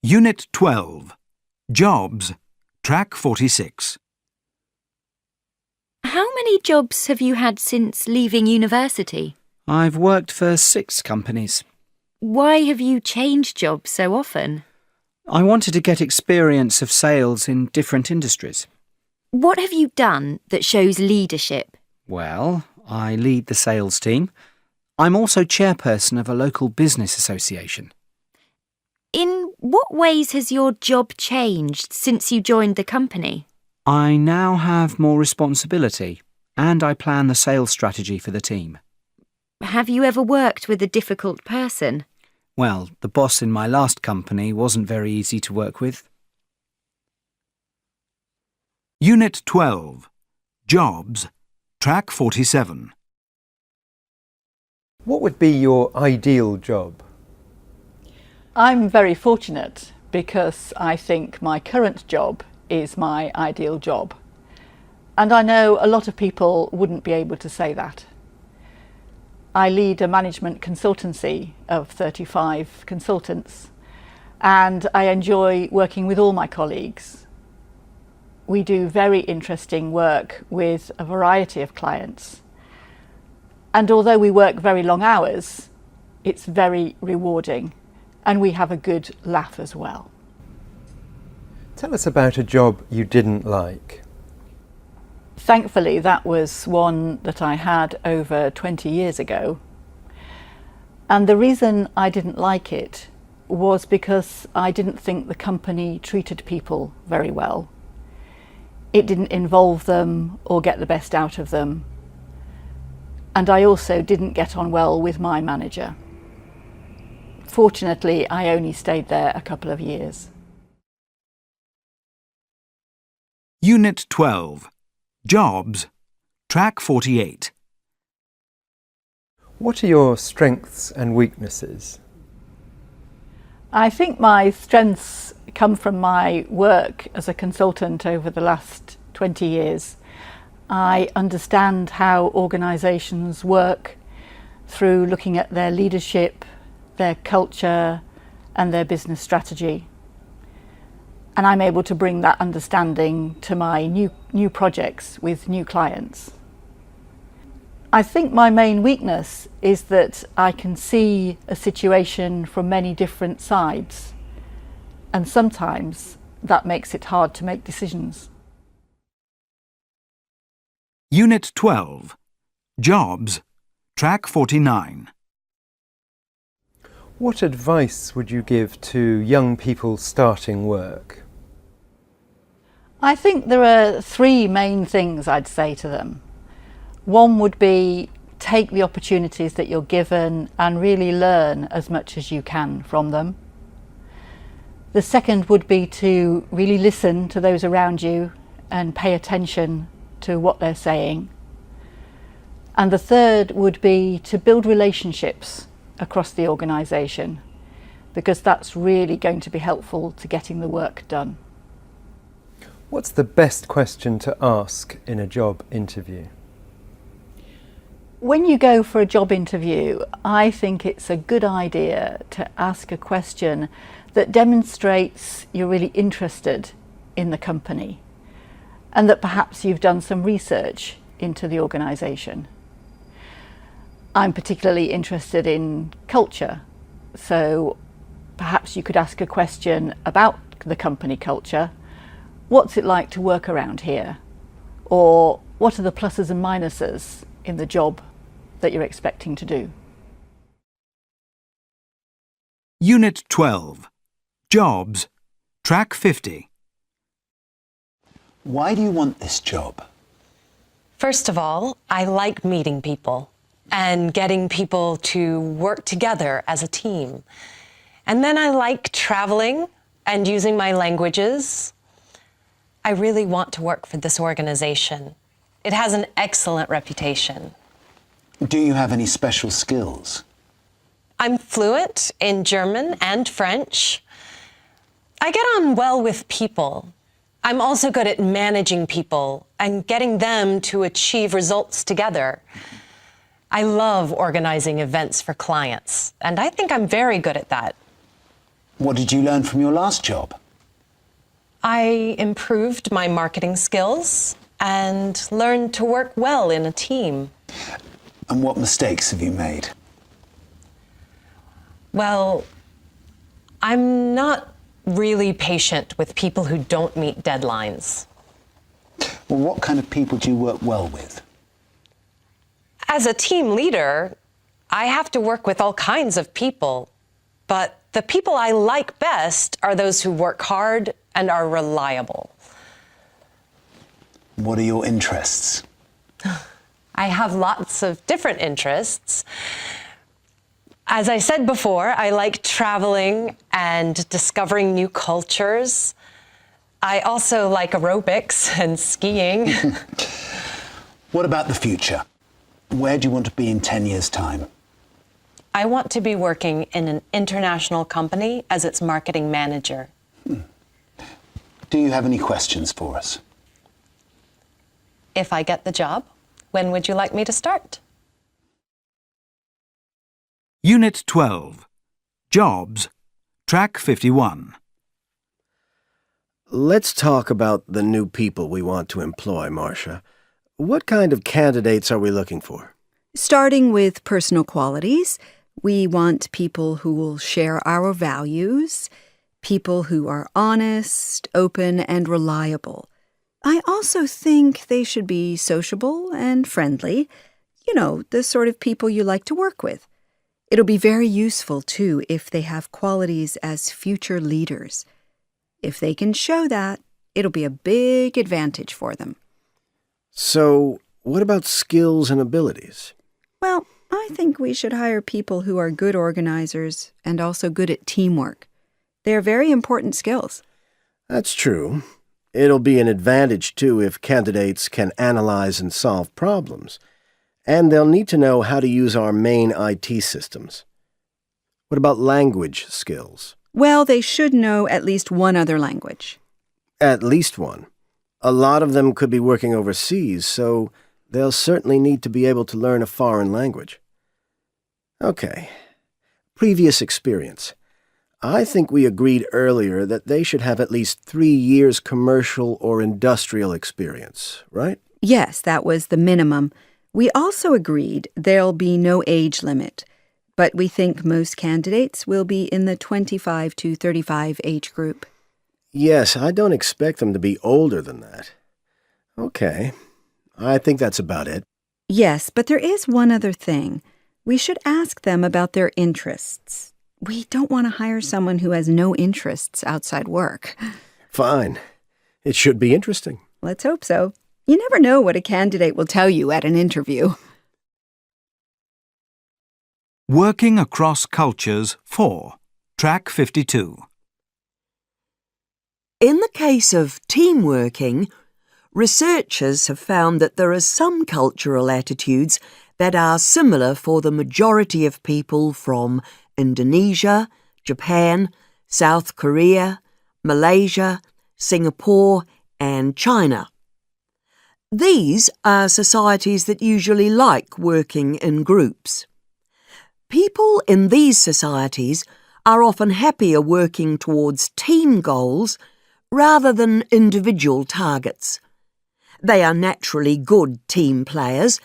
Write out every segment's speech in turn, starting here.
Unit 12. Jobs. Track 46. How many jobs have you had since leaving university? I've worked for 6 companies. Why have you changed jobs so often? I wanted to get experience of sales in different industries. What have you done that shows leadership? Well, I lead the sales team. I'm also chairperson of a local business association. In what ways has your job changed since you joined the company? I now have more responsibility and I plan the sales strategy for the team. Have you ever worked with a difficult person? Well, the boss in my last company wasn't very easy to work with. Unit 12. Jobs. Track 47. What would be your ideal job? I'm very fortunate because I think my current job is my ideal job. And I know a lot of people wouldn't be able to say that. I lead a management consultancy of 35 consultants and I enjoy working with all my colleagues. We do very interesting work with a variety of clients. And although we work very long hours, it's very rewarding and we have a good laugh as well. Tell us about a job you didn't like. Thankfully, that was one that I had over 20 years ago. And the reason I didn't like it was because I didn't think the company treated people very well. It didn't involve them or get the best out of them. And I also didn't get on well with my manager. Fortunately, I only stayed there a couple of years. Unit 12. Jobs. Track 48. What are your strengths and weaknesses? I think my strengths come from my work as a consultant over the last 20 years. I understand how organisations work through looking at their leadership, their culture and their business strategy. And I'm able to bring that understanding to my new projects with new clients. I think my main weakness is that I can see a situation from many different sides, and sometimes that makes it hard to make decisions. Unit 12. Jobs. Track 49. What advice would you give to young people starting work? I think there are 3 main things I'd say to them. One would be take the opportunities that you're given and really learn as much as you can from them. The second would be to really listen to those around you and pay attention to what they're saying. And the third would be to build relationships across the organisation, because that's really going to be helpful to getting the work done. What's the best question to ask in a job interview? When you go for a job interview, I think it's a good idea to ask a question that demonstrates you're really interested in the company and that perhaps you've done some research into the organisation. I'm particularly interested in culture, so perhaps you could ask a question about the company culture. What's it like to work around here? Or what are the pluses and minuses in the job that you're expecting to do? Unit 12. Jobs. Track 50. Why do you want this job? First of all, I like meeting people and getting people to work together as a team. And then I like traveling and using my languages. I really want to work for this organization. It has an excellent reputation. Do you have any special skills? I'm fluent in German and French. I get on well with people. I'm also good at managing people and getting them to achieve results together. I love organizing events for clients, and I think I'm very good at that. What did you learn from your last job? I improved my marketing skills and learned to work well in a team. And what mistakes have you made? Well, I'm not really patient with people who don't meet deadlines. Well, what kind of people do you work well with? As a team leader, I have to work with all kinds of people, but the people I like best are those who work hard and are reliable. What are your interests? I have lots of different interests. As I said before, I like traveling and discovering new cultures. I also like aerobics and skiing. What about the future? Where do you want to be in 10 years' time? I want to be working in an international company as its marketing manager. Do you have any questions for us? If I get the job, when would you like me to start? Unit 12. Jobs. Track 51. Let's talk about the new people we want to employ, Marcia. What kind of candidates are we looking for? Starting with personal qualities, we want people who will share our values, people who are honest, open, and reliable. I also think they should be sociable and friendly. You know, the sort of people you like to work with. It'll be very useful, too, if they have qualities as future leaders. If they can show that, it'll be a big advantage for them. So, what about skills and abilities? Well, I think we should hire people who are good organizers and also good at teamwork. They're very important skills. That's true. It'll be an advantage, too, if candidates can analyze and solve problems. And they'll need to know how to use our main IT systems. What about language skills? Well, they should know at least one other language. At least one. A lot of them could be working overseas, so they'll certainly need to be able to learn a foreign language. Okay. Previous experience. I think we agreed earlier that they should have at least 3 years commercial or industrial experience, right? Yes, that was the minimum. We also agreed there'll be no age limit, but we think most candidates will be in the 25 to 35 age group. Yes, I don't expect them to be older than that. Okay. I think that's about it. Yes, but there is one other thing. We should ask them about their interests. We don't want to hire someone who has no interests outside work. Fine. It should be interesting. Let's hope so. You never know what a candidate will tell you at an interview. Working Across Cultures 4. Track 52. In the case of team working, researchers have found that there are some cultural attitudes that are similar for the majority of people from Indonesia, Japan, South Korea, Malaysia, Singapore, and China. These are societies that usually like working in groups. People in these societies are often happier working towards team goals rather than individual targets. They are naturally good team players,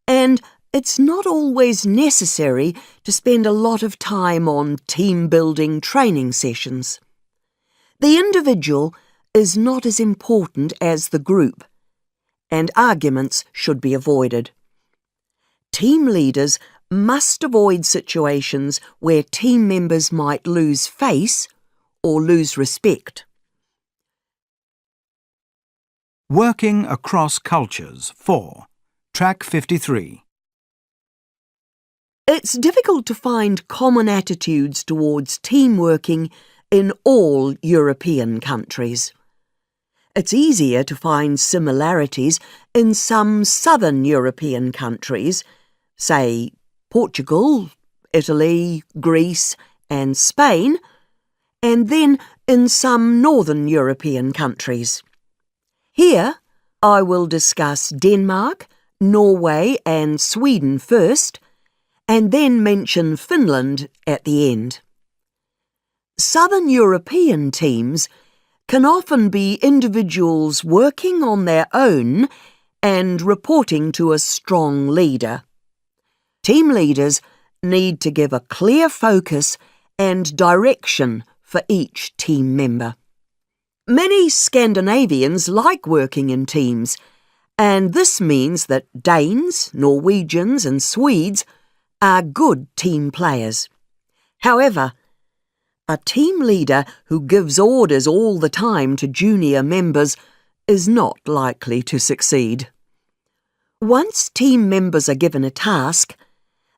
and it's not always necessary to spend a lot of time on team-building training sessions. The individual is not as important as the group, and arguments should be avoided. Team leaders must avoid situations where team members might lose face or lose respect. Working Across Cultures 4. Track 53. It's difficult to find common attitudes towards team working in all European countries. It's easier to find similarities in some southern European countries, say Portugal, Italy, Greece, and Spain, and then in some northern European countries. Here, I will discuss Denmark, Norway, and Sweden first, and then mention Finland at the end. Southern European teams can often be individuals working on their own and reporting to a strong leader. Team leaders need to give a clear focus and direction for each team member. Many Scandinavians like working in teams, and this means that Danes, Norwegians and Swedes are good team players. However, a team leader who gives orders all the time to junior members is not likely to succeed. Once team members are given a task,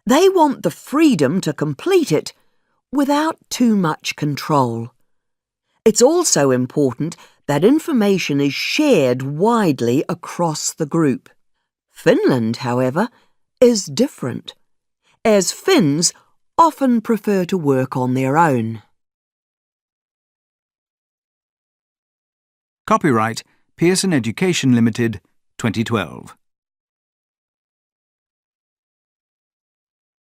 they want the freedom to complete it without too much control. It's also important that information is shared widely across the group. Finland, however, is different, as Finns often prefer to work on their own. Copyright Pearson Education Limited, 2012.